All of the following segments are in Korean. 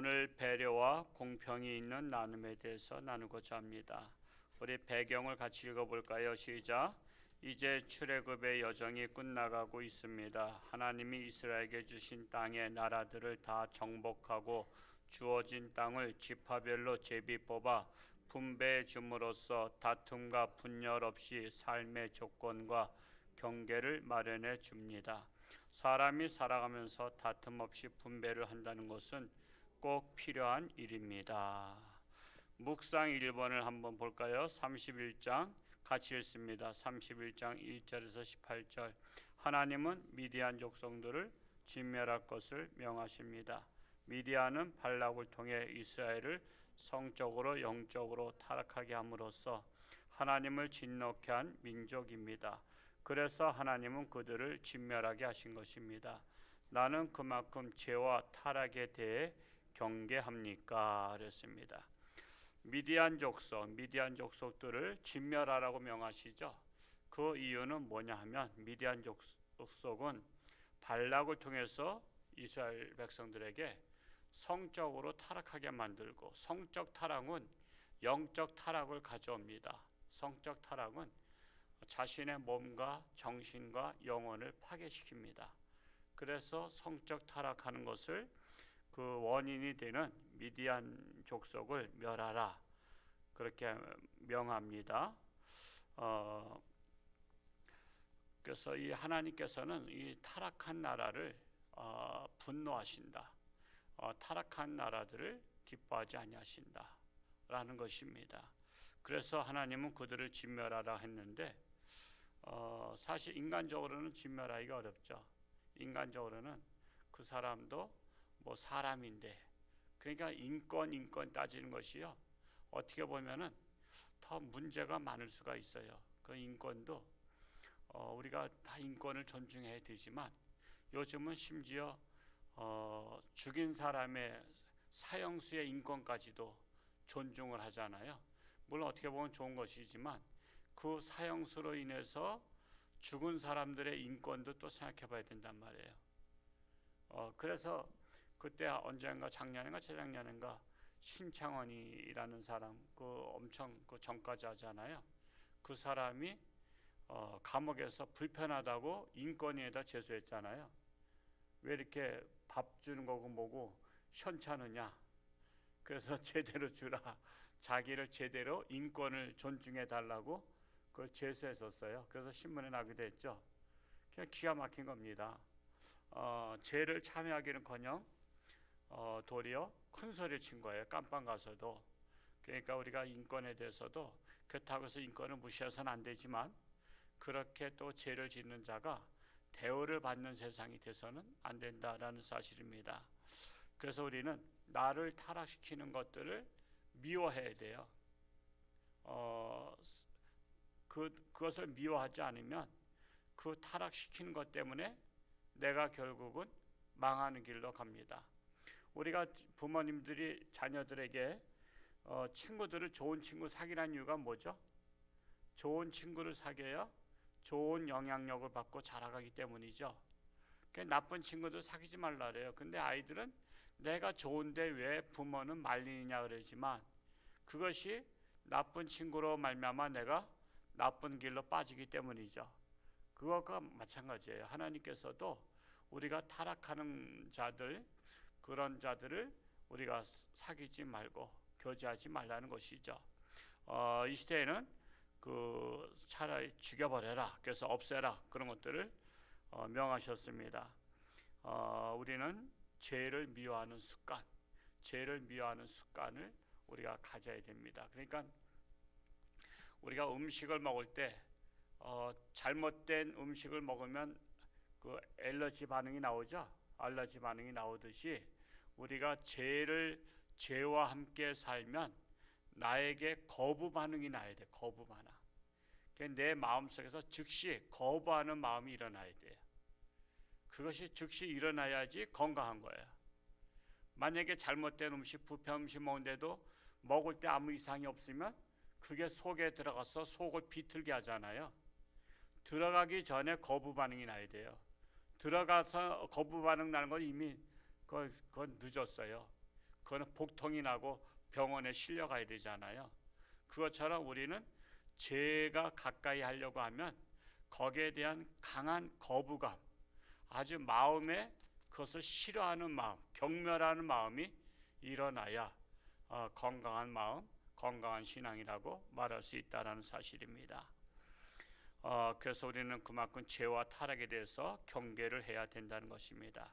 오늘 배려와 공평이 있는 나눔에 대해서 나누고자 합니다. 우리 배경을 같이 읽어볼까요? 시작. 이제 출애굽의 여정이 끝나가고 있습니다. 하나님이 이스라엘에게 주신 땅의 나라들을 다 정복하고 주어진 땅을 지파별로 제비 뽑아 분배해 줌으로써 다툼과 분열 없이 삶의 조건과 경계를 마련해 줍니다. 사람이 살아가면서 다툼 없이 분배를 한다는 것은 꼭 필요한 일입니다. 묵상 1번을 한번 볼까요? 31장 같이 읽습니다. 31장 1절에서 18절. 하나님은 미디안 족속들을 진멸할 것을 명하십니다. 미디안은 발락을 통해 이스라엘을 성적으로 영적으로 타락하게 함으로써 하나님을 진노케 한 민족입니다. 그래서 하나님은 그들을 진멸하게 하신 것입니다. 나는 그만큼 죄와 타락에 대해 경계합니까? 그랬습니다. 미디안 족속들을 진멸하라고 명하시죠. 그 이유는 뭐냐 하면 미디안 족속은 발락을 통해서 이스라엘 백성들에게 성적으로 타락하게 만들고, 성적 타락은 영적 타락을 가져옵니다. 성적 타락은 자신의 몸과 정신과 영혼을 파괴시킵니다. 그래서 성적 타락하는 것을 그 원인이 되는 미디안 족속을 멸하라, 그렇게 명합니다. 그래서 이 하나님께서는 이 타락한 나라를 분노하신다. 타락한 나라들을 기뻐하지 아니하신다라는 것입니다. 그래서 하나님은 그들을 진멸하라 했는데 사실 인간적으로는 진멸하기가 어렵죠. 인간적으로는 그 사람도 뭐 사람인데, 그러니까 인권 따지는 것이요, 어떻게 보면은 더 문제가 많을 수가 있어요. 그 인권도 우리가 다 인권을 존중해야 되지만 요즘은 심지어 죽인 사람의 사형수의 인권까지도 존중을 하잖아요. 물론 어떻게 보면 좋은 것이지만 그 사형수로 인해서 죽은 사람들의 인권도 또 생각해 봐야 된단 말이에요. 그래서 그때 언젠가 작년인가 재작년인가 신창원이라는 사람, 그 엄청 그 전과자잖아요. 그 사람이 감옥에서 불편하다고 인권위에다 제소했잖아요. 왜 이렇게 밥 주는 거고 뭐고 현찮으냐. 그래서 제대로 주라. 자기를 제대로 인권을 존중해 달라고 그걸 제소했었어요. 그래서 신문에 나기도 했죠. 그냥 기가 막힌 겁니다. 죄를 참여하기는커녕 도리어 큰 소리를 친 거예요. 깜빵 가서도. 그러니까 우리가 인권에 대해서도 그렇다고 해서 인권을 무시해서는 안 되지만, 그렇게 또 죄를 짓는 자가 대우를 받는 세상이 돼서는 안 된다라는 사실입니다. 그래서 우리는 나를 타락시키는 것들을 미워해야 돼요. 그것을 미워하지 않으면 그 타락시키는 것 때문에 내가 결국은 망하는 길로 갑니다. 우리가 부모님들이 자녀들에게 친구들을 좋은 친구 사귀라는 이유가 뭐죠? 좋은 친구를 사귀어야 좋은 영향력을 받고 자라가기 때문이죠. 나쁜 친구들 사귀지 말라 그래요. 근데 아이들은 내가 좋은데 왜 부모는 말리느냐 그러지만, 그것이 나쁜 친구로 말미암아 내가 나쁜 길로 빠지기 때문이죠. 그것과 마찬가지예요. 하나님께서도 우리가 타락하는 자들, 그런 자들을 우리가 사귀지 말고 교제하지 말라는 것이죠. 이 시대에는 그 차라리 죽여버려라, 그래서 없애라, 그런 것들을 명하셨습니다. 우리는 죄를 미워하는 습관을 우리가 가져야 됩니다. 그러니까 우리가 음식을 먹을 때 잘못된 음식을 먹으면 그 알러지 반응이 나오죠. 알러지 반응이 나오듯이 우리가 죄와 함께 살면 나에게 거부 반응이 나야 돼. 거부 반응. 내 마음속에서 즉시 거부하는 마음이 일어나야 돼요. 그것이 즉시 일어나야지 건강한 거예요. 만약에 잘못된 음식, 부패 음식 먹는데도 먹을 때 아무 이상이 없으면 그게 속에 들어가서 속을 비틀게 하잖아요. 들어가기 전에 거부 반응이 나야 돼요. 들어가서 거부 반응 나는 건 이미 그건 늦었어요. 그거는 복통이 나고 병원에 실려가야 되잖아요. 그것처럼 우리는 죄가 가까이 하려고 하면 거기에 대한 강한 거부감, 아주 마음에 그것을 싫어하는 마음, 경멸하는 마음이 일어나야 건강한 마음, 건강한 신앙이라고 말할 수 있다는 사실입니다. 그래서 우리는 그만큼 죄와 타락에 대해서 경계를 해야 된다는 것입니다.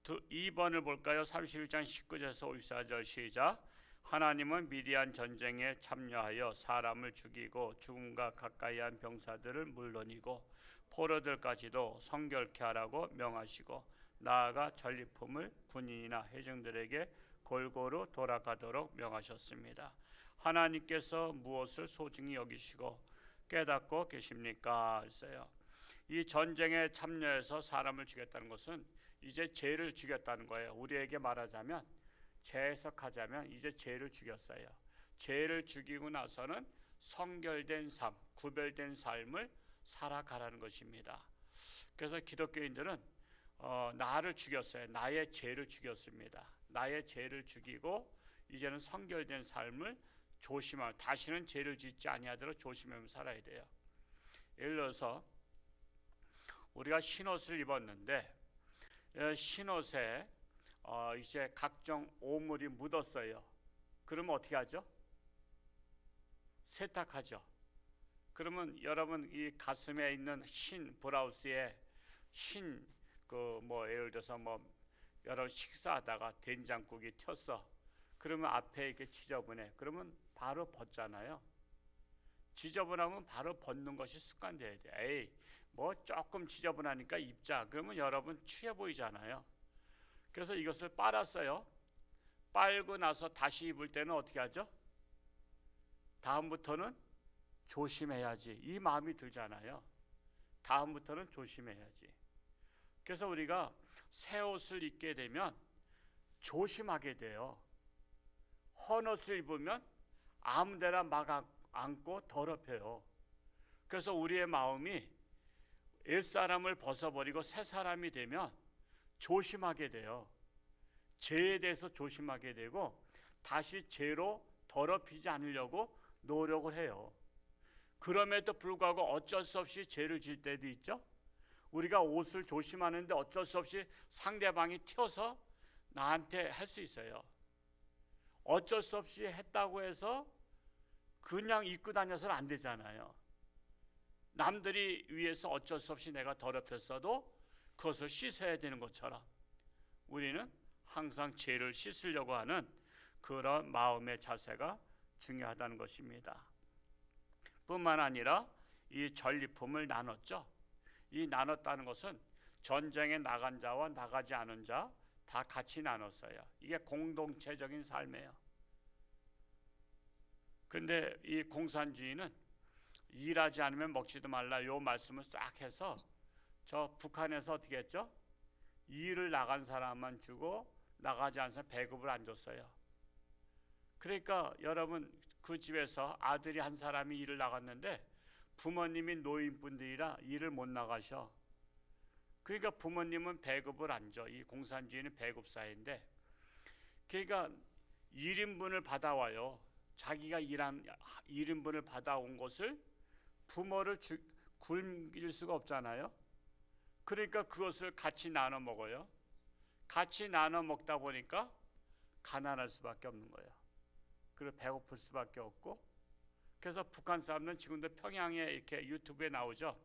2번을 볼까요? 31장 19절에서 54절 시작. 하나님은 미디안 전쟁에 참여하여 사람을 죽이고 죽음과 가까이한 병사들을 물러니고 포로들까지도 성결케 하라고 명하시고 나아가 전리품을 군인이나 회중들에게 골고루 돌아가도록 명하셨습니다. 하나님께서 무엇을 소중히 여기시고 깨닫고 계십니까? 했어요. 이 전쟁에 참여해서 사람을 죽였다는 것은 이제 죄를 죽였다는 거예요. 우리에게 말하자면, 재해석하자면 이제 죄를 죽였어요. 죄를 죽이고 나서는 성결된 삶, 구별된 삶을 살아가라는 것입니다. 그래서 기독교인들은 나를 죽였어요. 나의 죄를 죽였습니다. 나의 죄를 죽이고 이제는 성결된 삶을 조심하며 다시는 죄를 짓지 아니하도록 조심하며 살아야 돼요. 예를 들어서 우리가 신옷을 입었는데 신옷에 이제 각종 오물이 묻었어요. 그러면 어떻게 하죠? 세탁하죠. 그러면 여러분 이 가슴에 있는 흰 브라우스에 흰 예를 들어서 여러분 식사하다가 된장국이 튀었어. 그러면 앞에 이렇게 지저분해. 그러면 바로 벗잖아요. 지저분하면 바로 벗는 것이 습관돼야 돼. 에이, 조금 지저분하니까 입자. 그러면 여러분 취해 보이잖아요. 그래서 이것을 빨았어요. 빨고 나서 다시 입을 때는 어떻게 하죠? 다음부터는 조심해야지. 이 마음이 들잖아요. 다음부터는 조심해야지. 그래서 우리가 새 옷을 입게 되면 조심하게 돼요. 헌옷을 입으면 아무데나 막 안고 더럽혀요. 그래서 우리의 마음이 옛사람을 벗어버리고 새 사람이 되면 조심하게 돼요. 죄에 대해서 조심하게 되고 다시 죄로 더럽히지 않으려고 노력을 해요. 그럼에도 불구하고 어쩔 수 없이 죄를 질 때도 있죠. 우리가 옷을 조심하는데 어쩔 수 없이 상대방이 튀어서 나한테 할 수 있어요. 어쩔 수 없이 했다고 해서 그냥 입고 다녀서는 안 되잖아요. 남들이 위해서 어쩔 수 없이 내가 더럽혔어도 그것을 씻어야 되는 것처럼 우리는 항상 죄를 씻으려고 하는 그런 마음의 자세가 중요하다는 것입니다. 뿐만 아니라 이 전리품을 나눴죠. 이 나눴다는 것은 전쟁에 나간 자와 나가지 않은 자 다 같이 나눴어요. 이게 공동체적인 삶이에요. 근데 이 공산주의는 일하지 않으면 먹지도 말라 요 말씀을 싹 해서 저 북한에서 어떻게 했죠? 일을 나간 사람만 주고 나가지 않은 사람 배급을 안 줬어요. 그러니까 여러분 그 집에서 아들이 한 사람이 일을 나갔는데 부모님이 노인분들이라 일을 못 나가셔. 그러니까 부모님은 배급을 안 줘. 이 공산주의는 배급사회인데 그러니까 1인분을 받아와요. 자기가 일한 1인분을 받아온 것을 부모를 굶길 수가 없잖아요. 그러니까 그것을 같이 나눠 먹어요. 같이 나눠 먹다 보니까 가난할 수밖에 없는 거예요. 그리고 배고플 수밖에 없고. 그래서 북한 사람들은 지금도 평양에 이렇게 유튜브에 나오죠.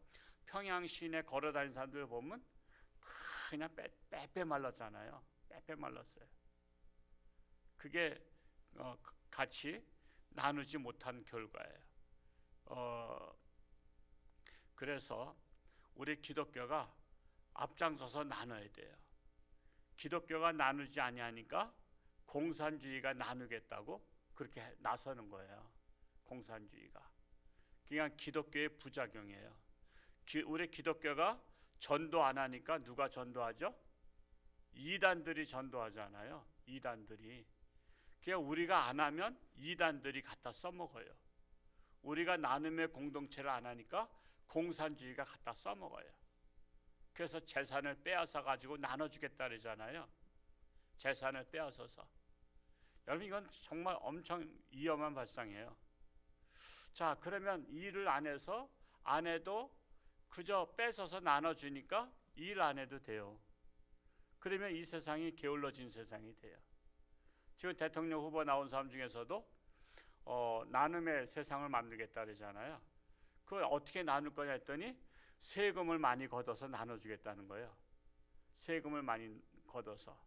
평양 시내 걸어 다니는 사람들 보면 다 그냥 빼빼 말랐잖아요. 빼빼 말랐어요. 그게 같이 나누지 못한 결과예요. 그래서 우리 기독교가 앞장서서 나눠야 돼요. 기독교가 나누지 아니하니까 공산주의가 나누겠다고 그렇게 나서는 거예요. 공산주의가. 그냥 기독교의 부작용이에요. 우리 기독교가 전도 안 하니까 누가 전도하죠? 이단들이 전도하잖아요. 이단들이. 그냥 우리가 안 하면 이단들이 갖다 써먹어요. 우리가 나눔의 공동체를 안 하니까 공산주의가 갖다 써먹어요. 그래서 재산을 빼앗아 가지고 나눠주겠다 그러잖아요. 재산을 빼앗아서. 여러분 이건 정말 엄청 위험한 발상이에요. 자, 그러면 일을 안 해서 안 해도 그저 뺏어서 나눠주니까 일 안 해도 돼요. 그러면 이 세상이 게을러진 세상이 돼요. 지금 대통령 후보 나온 사람 중에서도 나눔의 세상을 만들겠다 그러잖아요. 그걸 어떻게 나눌 거냐 했더니 세금을 많이 걷어서 나눠주겠다는 거예요. 세금을 많이 걷어서.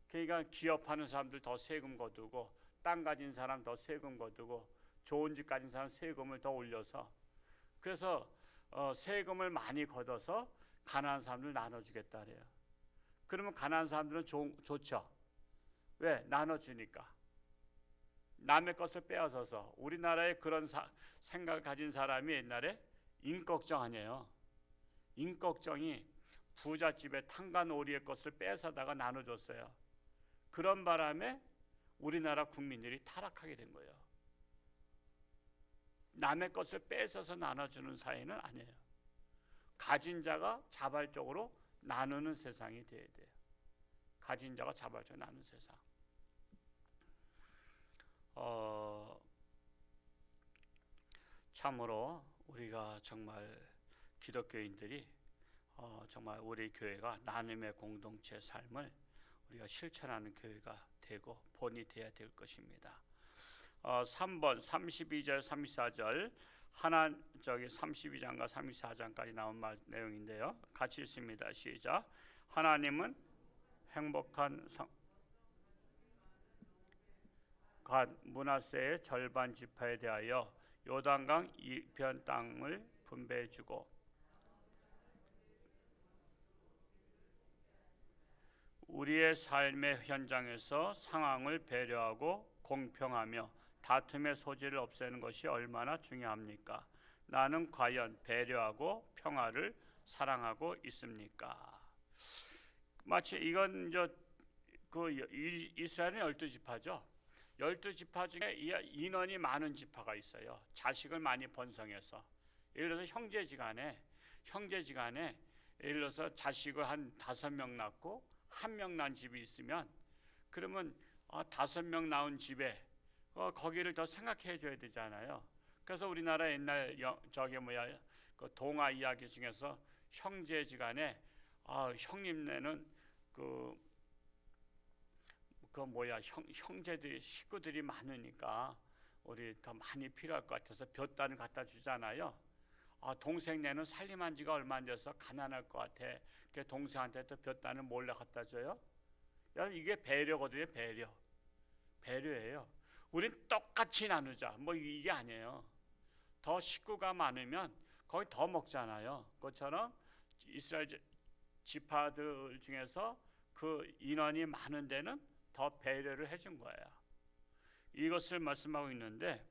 그러니까 기업하는 사람들 더 세금 거두고, 땅 가진 사람 더 세금 거두고, 좋은 집 가진 사람 세금을 더 올려서, 그래서 세금을 많이 걷어서 가난한 사람들 나눠주겠다 그래요. 그러면 가난한 사람들은 좋죠. 왜? 나눠주니까. 남의 것을 빼앗아서. 우리나라에 그런 생각을 가진 사람이 옛날에 임꺽정 아니에요. 임꺽정이 부잣집에 탄간오리의 것을 뺏어다가 나눠줬어요. 그런 바람에 우리나라 국민들이 타락하게 된 거예요. 남의 것을 뺏어서 나눠주는 사회는 아니에요. 가진 자가 자발적으로 나누는 세상이 돼야 돼요. 가진 자가 자발적으로 나누는 세상. 참으로 우리가 정말 기독교인들이 정말 우리 교회가 나눔의 공동체 삶을 우리가 실천하는 교회가 되고 본이 되어야 될 것입니다. 3번 32절 34절 32장과 34장까지 나온 내용인데요. 같이 읽습니다. 시작. 하나님은 행복한 므낫세의 절반 지파에 대하여 요단강 이편 땅을 분배해 주고 우리의 삶의 현장에서 상황을 배려하고 공평하며 다툼의 소지를 없애는 것이 얼마나 중요합니까? 나는 과연 배려하고 평화를 사랑하고 있습니까? 마치 이건 이스라엘은 12지파죠. 12지파 중에 인원이 많은 지파가 있어요. 자식을 많이 번성해서. 예를 들어서 형제지간에 예를 들어서 자식을 한 5명 낳고 1명 낳은 집이 있으면, 그러면 5명 낳은 집에 거기를 더 생각해 줘야 되잖아요. 그래서 우리나라 옛날 그 동화 이야기 중에서 형제지간에 형님네는 형제들이 식구들이 많으니까 우리 더 많이 필요할 것 같아서 볕단을 갖다 주잖아요. 동생네는 살림한 지가 얼마 안 돼서 가난할 것 같아. 그 동생한테 또 볕단을 몰래 갖다 줘요. 여러분 이게 배려거든요. 배려예요. 우린 똑같이 나누자. 뭐 이게 아니에요. 더 식구가 많으면 거기 더 먹잖아요. 그것처럼 이스라엘 지파들 중에서 그 인원이 많은 데는 더 배려를 해준 거예요. 이것을 말씀하고 있는데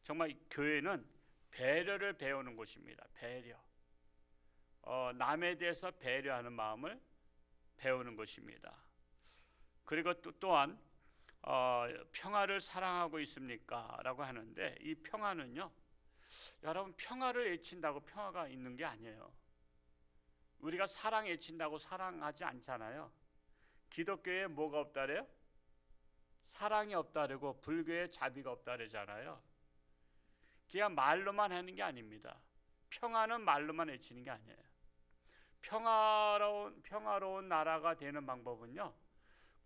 정말 교회는 배려를 배우는 곳입니다. 배려. 남에 대해서 배려하는 마음을 배우는 것입니다. 그리고 또한 평화를 사랑하고 있습니까? 라고 하는데 이 평화는요, 여러분 평화를 외친다고 평화가 있는 게 아니에요. 우리가 사랑 외친다고 사랑하지 않잖아요. 기독교에 뭐가 없다래요? 사랑이 없다래고 불교에 자비가 없다래잖아요. 그냥 말로만 하는 게 아닙니다. 평화는 말로만 외치는 게 아니에요. 평화로운 나라가 되는 방법은요,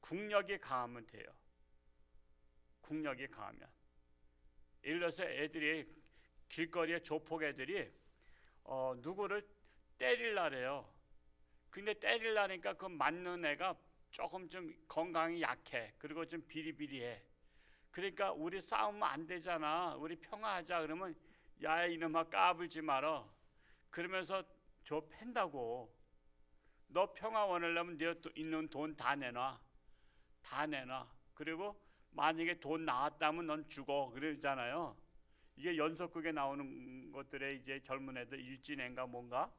국력이 강하면 돼요. 국력이 강하면. 예를 들어서 애들이 길거리에 조폭 애들이 누구를 때리려래요. 근데 때리려니까 그 맞는 애가 조금 좀 건강이 약해. 그리고 좀 비리비리해. 그러니까 우리 싸우면 안 되잖아. 우리 평화하자. 그러면 야 이놈아 까불지 마라. 그러면서 저 팬다고. 너 평화 원하려면 네 있는 돈 다 내놔. 다 내놔. 그리고 만약에 돈 나왔다면 넌 죽어. 그러잖아요. 이게 연속극에 나오는 것들의 이제 젊은 애들 일진애인가 뭔가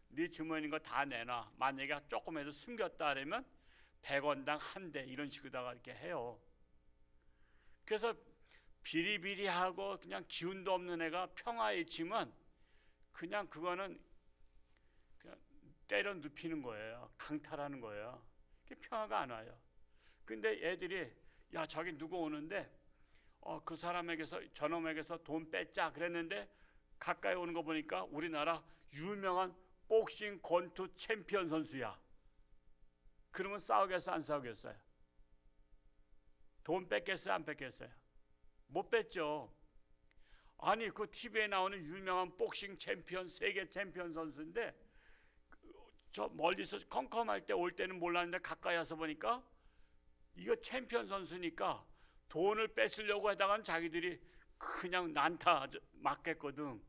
네 주머니인 거 다 내놔. 만약에 조금이라도 숨겼다 하면 100원당 한 대 이런 식으로다가 이렇게 해요. 그래서 비리비리하고 그냥 기운도 없는 애가 평화에 치면 그냥 그거는 그냥 때려 눕히는 거예요. 강탈하는 거예요. 그게 평화가 안 와요. 근데 애들이 야 저기 누구 오는데 그 사람에게서 저놈에게서 돈 뺏자 그랬는데 가까이 오는 거 보니까 우리나라 유명한 복싱 권투 챔피언 선수야. 그러면 싸우겠어 안 싸우겠어요? 돈 뺏겠어요 안 뺏겠어요? 못 뺏죠. 아니 그 TV에 나오는 유명한 복싱 챔피언 세계 챔피언 선수인데 저 멀리서 컴컴할 때 올 때는 몰랐는데 가까이 와서 보니까 이거 챔피언 선수니까 돈을 뺏으려고 하다가는 자기들이 그냥 난타 맞겠거든.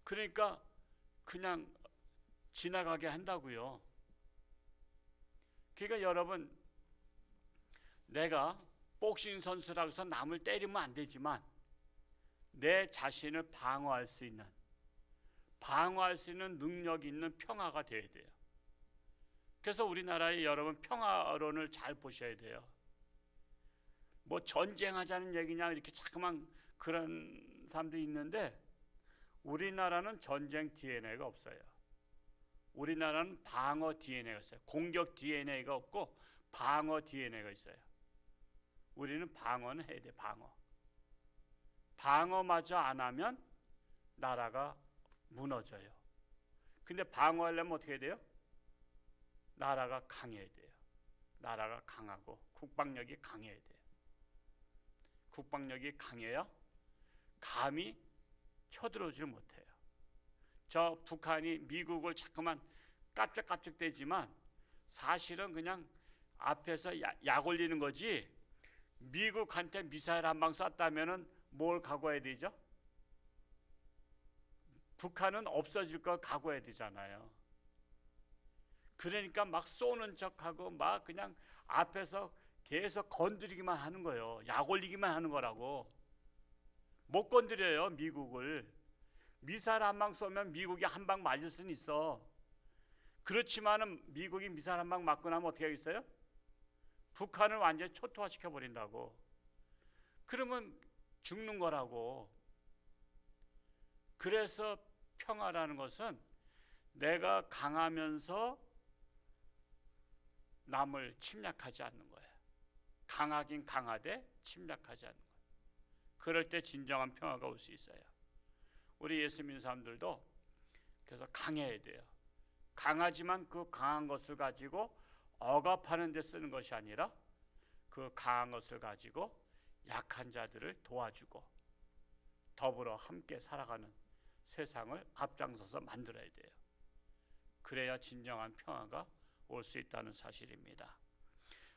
그러니까 그냥 지나가게 한다고요. 그러니까 여러분, 내가 복싱 선수라고 해서 남을 때리면 안 되지만 내 자신을 방어할 수 있는 능력 있는 평화가 되어야 돼요. 그래서 우리나라의 여러분 평화론을 잘 보셔야 돼요. 뭐 전쟁하자는 얘기냐 이렇게 자꾸만 그런 사람들이 있는데 우리나라는 전쟁 DNA가 없어요. 우리나라는 방어 DNA가 있어요. 공격 DNA가 없고 방어 DNA가 있어요. 우리는 방어는 해야 돼. 방어마저 안 하면 나라가 무너져요. 근데 방어하려면 어떻게 해야 돼요? 나라가 강해야 돼요. 나라가 강하고 국방력이 강해야 돼요. 국방력이 강해야 감히 쳐들어오지 못해요. 저 북한이 미국을 자꾸만 깝짝깝짝대지만 사실은 그냥 앞에서 약 올리는 거지. 미국한테 미사일 한 방 쐈다면은 뭘 각오해야 되죠? 북한은 없어질 걸 각오해야 되잖아요. 그러니까 막 쏘는 척하고 막 그냥 앞에서 계속 건드리기만 하는 거예요. 약 올리기만 하는 거라고. 못 건드려요 미국을. 미사일 한 방 쏘면 미국이 한 방 맞을 수는 있어. 그렇지만은 미국이 미사일 한 방 맞고 나면 어떻게 하겠어요? 북한을 완전히 초토화시켜 버린다고. 그러면 죽는 거라고. 그래서 평화라는 것은 내가 강하면서 남을 침략하지 않는 거예요. 강하긴 강하되 침략하지 않는 거예요. 그럴 때 진정한 평화가 올 수 있어요. 우리 예수 믿는 사람들도 그래서 강해야 돼요. 강하지만 그 강한 것을 가지고 억압하는 데 쓰는 것이 아니라 그 강한 것을 가지고 약한 자들을 도와주고 더불어 함께 살아가는 세상을 앞장서서 만들어야 돼요. 그래야 진정한 평화가 올 수 있다는 사실입니다.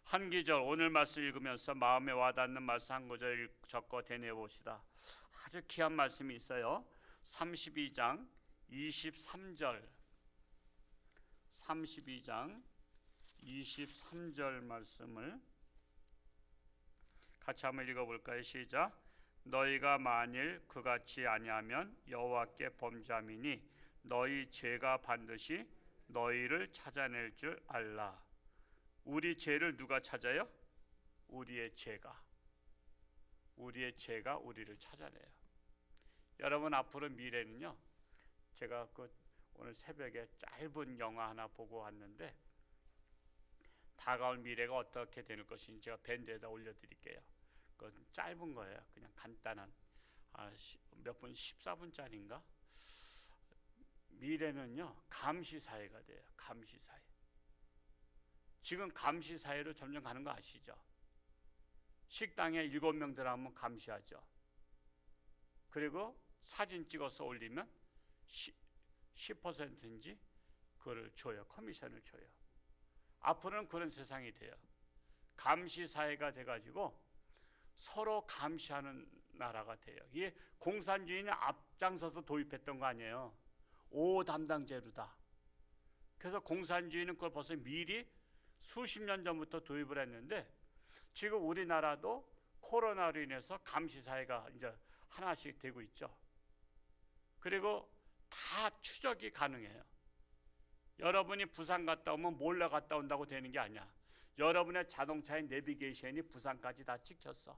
한 기절 오늘 말씀 읽으면서 마음에 와닿는 말씀 한 구절 적고 되뇌어 봅시다. 아주 귀한 말씀이 있어요. 32장 23절 32장 23절 말씀을 같이 한번 읽어볼까요? 시작. 너희가 만일 그같이 아니하면 여호와께 범죄함이니 너희 죄가 반드시 너희를 찾아낼 줄 알라. 우리 죄를 누가 찾아요? 우리의 죄가 우리를 찾아내요. 여러분 앞으로 미래는요. 제가 오늘 새벽에 짧은 영화 하나 보고 왔는데 다가올 미래가 어떻게 될 것인지 제가 밴드에다 올려드릴게요. 그건 짧은 거예요. 그냥 간단한 몇 분 14분짜리인가? 미래는요 감시사회가 돼요. 감시사회. 지금 감시사회로 점점 가는 거 아시죠? 식당에 7명 들어가면 감시하죠. 그리고 사진 찍어서 올리면 10%인지 그걸 줘요. 커미션을 줘요. 앞으로는 그런 세상이 돼요. 감시사회가 돼가지고 서로 감시하는 나라가 돼요. 이게 공산주의는 앞장서서 도입했던 거 아니에요. 5 담당제로다. 그래서 공산주의는 그걸 벌써 미리 수십 년 전부터 도입을 했는데 지금 우리나라도 코로나로 인해서 감시사회가 이제 하나씩 되고 있죠. 그리고 다 추적이 가능해요. 여러분이 부산 갔다 오면 몰래 갔다 온다고 되는 게 아니야. 여러분의 자동차의 내비게이션이 부산까지 다 찍혔어.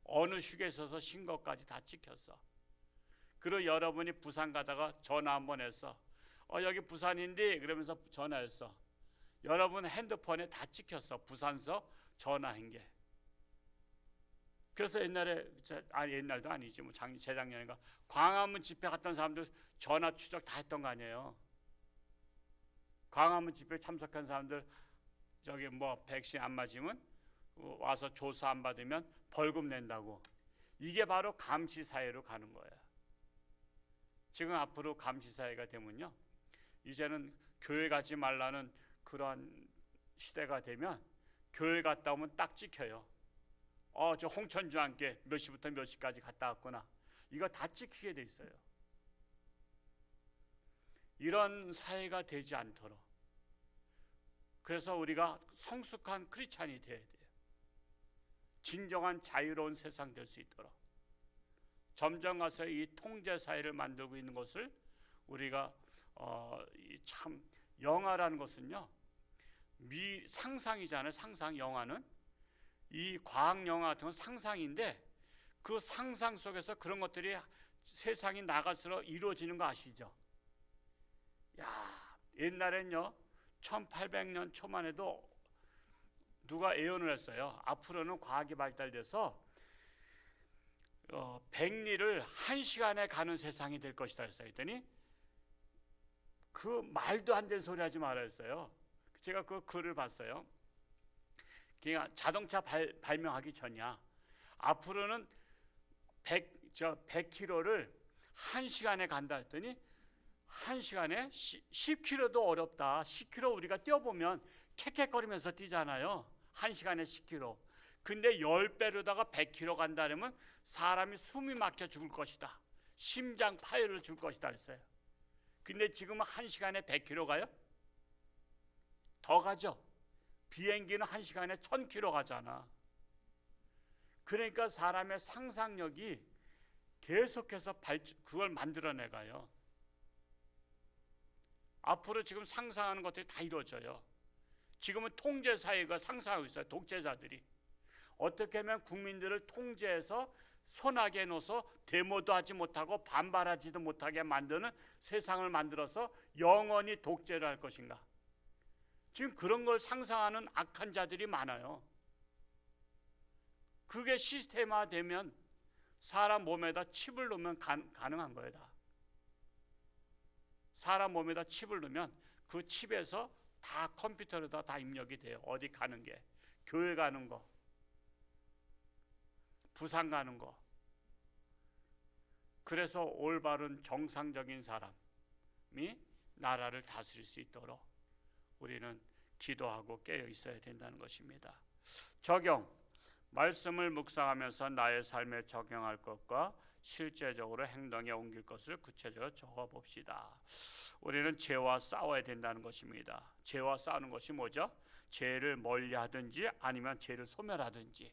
어느 휴게소에서 쉰 것까지 다 찍혔어. 그리고 여러분이 부산 가다가 전화 한번 했어. 여기 부산인데 그러면서 전화했어. 여러분 핸드폰에 다 찍혔어. 부산서 전화한 게. 그래서 옛날에 옛날도 아니지 뭐 재작년인가 광화문 집회 갔던 사람들 전화 추적 다 했던 거 아니에요. 광화문 집회 참석한 사람들 저기 뭐 백신 안 맞으면 와서 조사 안 받으면 벌금 낸다고. 이게 바로 감시 사회로 가는 거예요. 지금 앞으로 감시 사회가 되면요, 이제는 교회 가지 말라는 그러한 시대가 되면 교회 갔다 오면 딱 찍혀요. 저 홍천주 함께 몇 시부터 몇 시까지 갔다 왔구나. 이거 다 찍히게 돼 있어요. 이런 사회가 되지 않도록, 그래서 우리가 성숙한 크리스찬이 돼야 돼요. 진정한 자유로운 세상 될 수 있도록 점점 가서 이 통제 사회를 만들고 있는 것을 우리가 참 영화라는 것은요, 상상이잖아요. 상상. 영화는 이 과학 영화 같은 건 상상인데 그 상상 속에서 그런 것들이 세상이 나갈수록 이루어지는 거 아시죠? 옛날엔요 1800년 초만 해도 누가 예언을 했어요. 앞으로는 과학이 발달돼서 백리를 1시간에 가는 세상이 될 것이다 했더니 그 말도 안 되는 소리 하지 말아 했어요. 제가 그 글을 봤어요. 그러니까 자동차 발명하기 전이야. 앞으로는 100km를 1시간에 간다 했더니 1시간에 10km도 어렵다. 10km 우리가 뛰어보면 캑캑거리면서 뛰잖아요. 1시간에 10km. 근데 10배로다가 100km 간다 그러면 사람이 숨이 막혀 죽을 것이다. 심장 파열을 줄 것이다 했어요. 근데 지금은 1시간에 100km 가요? 더 가죠. 비행기는 1시간에 1000km 가잖아. 그러니까 사람의 상상력이 계속해서 그걸 만들어내가요. 앞으로 지금 상상하는 것들이 다 이루어져요. 지금은 통제사회가 상상하고 있어요. 독재자들이 어떻게 하면 국민들을 통제해서 손아귀에 넣어서 데모도 하지 못하고 반발하지도 못하게 만드는 세상을 만들어서 영원히 독재를 할 것인가. 지금 그런 걸 상상하는 악한 자들이 많아요. 그게 시스템화되면 사람 몸에다 칩을 넣으면 가능한 거예요. 다. 사람 몸에다 칩을 넣으면 그 칩에서 다 컴퓨터로다 다 입력이 돼요. 어디 가는 게, 교회 가는 거, 부산 가는 거. 그래서 올바른 정상적인 사람이 나라를 다스릴 수 있도록 우리는 기도하고 깨어 있어야 된다는 것입니다. 적용. 말씀을 묵상하면서 나의 삶에 적용할 것과 실제적으로 행동에 옮길 것을 구체적으로 적어봅시다. 우리는 죄와 싸워야 된다는 것입니다. 죄와 싸우는 것이 뭐죠? 죄를 멀리하든지 아니면 죄를 소멸하든지.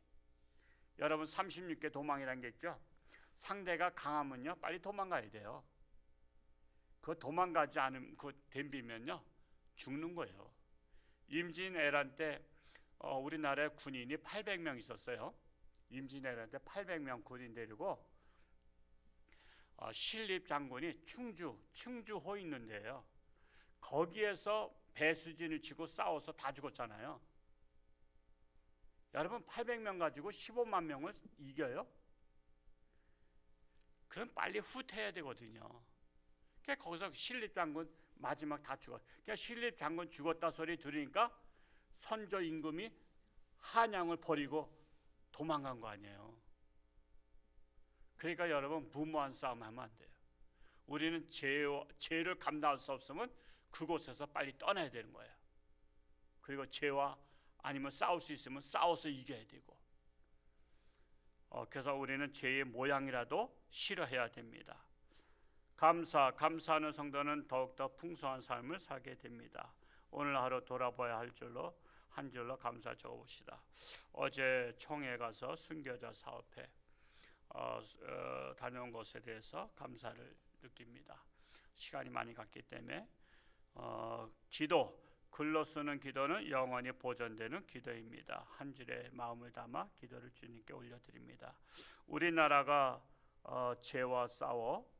여러분 36개 도망이라는 게 있죠. 상대가 강하면요 빨리 도망가야 돼요. 그 도망가지 않으면 그 덤비면요 죽는 거예요. 임진왜란 때 우리나라에 군인이 800명 있었어요. 임진왜란 때 800명 군인 데리고 신립 장군이 충주호 있는데요. 거기에서 배수진을 치고 싸워서 다 죽었잖아요. 여러분 800명 가지고 15만 명을 이겨요? 그럼 빨리 후퇴해야 되거든요. 그러니까 거기서 신립 장군 마지막 다 죽었어요. 그러니까 신립 장군 죽었다 소리 들으니까 선조 임금이 한양을 버리고 도망간 거 아니에요. 그러니까 여러분 무모한 싸움 하면 안 돼요. 우리는 죄를 감당할 수 없으면 그곳에서 빨리 떠나야 되는 거예요. 그리고 죄와 아니면 싸울 수 있으면 싸워서 이겨야 되고 그래서 우리는 죄의 모양이라도 싫어해야 됩니다. 감사하는 성도는 더욱더 풍성한 삶을 살게 됩니다. 오늘 하루 돌아봐야 할 줄로 한 줄로 감사 적어봅시다. 어제 총회 가서 순교자 사업회 다녀온 것에 대해서 감사를 느낍니다. 시간이 많이 갔기 때문에 기도, 글로 쓰는 기도는 영원히 보존되는 기도입니다. 한 줄의 마음을 담아 기도를 주님께 올려드립니다. 우리나라가 죄와 싸워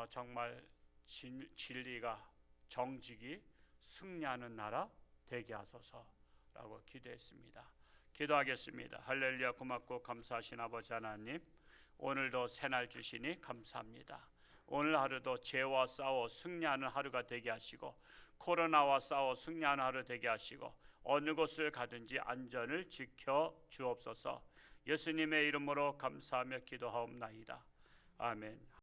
정말 진리가 정직이 승리하는 나라 되게 하소서라고 기도했습니다. 기도하겠습니다. 할렐루야. 고맙고 감사하신 아버지 하나님, 오늘도 새날 주시니 감사합니다. 오늘 하루도 죄와 싸워 승리하는 하루가 되게 하시고, 코로나와 싸워 승리하는 하루 되게 하시고, 어느 곳을 가든지 안전을 지켜 주옵소서. 예수님의 이름으로 감사하며 기도하옵나이다. 아멘.